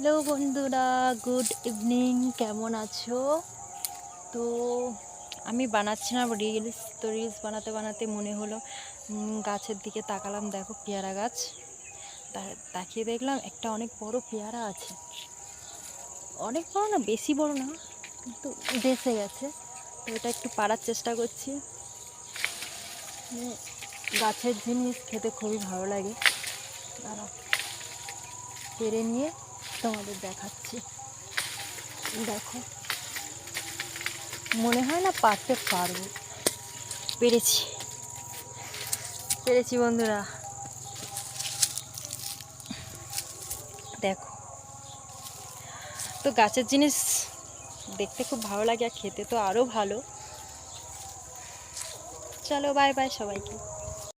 Hello বন্ধুরা, good evening. কেমন আছো? তো আমি বানাচ্ছিলাম রিলস। তো রিলস বানাতে বানাতে মনে হলো গাছের দিকে তাকালাম, দেখো পেয়ারা গাছ। তাকিয়ে দেখলাম একটা অনেক বড় পেয়ারা আছে। অনেক বড় না, বেশি বড় না, কিন্তু বেঁচে গেছে। তো এটা একটু পাড়ার চেষ্টা করছি। গাছের জিনিস খেতে খুবই ভালো লাগে। দাঁড়াও, পেরে নিয়ে তোমাদের দেখাচ্ছি। দেখো, মনে হয় না পারতে পারবো। পেরেছি পেরেছি বন্ধুরা, দেখো। তো গাছের জিনিস দেখতে খুব ভালো লাগে, আর খেতে তো আরও ভালো। চলো, বাই বাই সবাইকে।